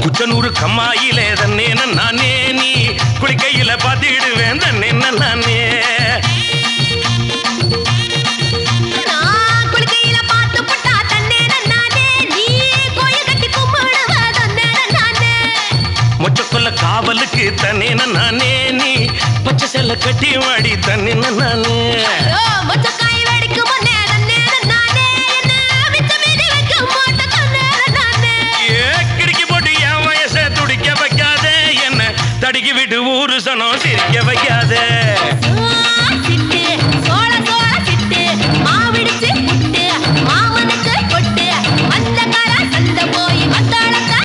குச்சனூறு கம்மாயிலே தன்னே நானே நீ குளிக்கையில பாத்திடுவேன் தன்னே நானே மொச்சக்கொல்ல காவலுக்கு தன்னே நானே நீ பச்சை செல்ல கட்டி வாடி தன்னே நானே கிடிக்கி போட்டு என் வயசை துடிக்க வைக்காத என்ன தடுக்கி விட்டு ஊரு சனம் சிரிக்க வைக்காத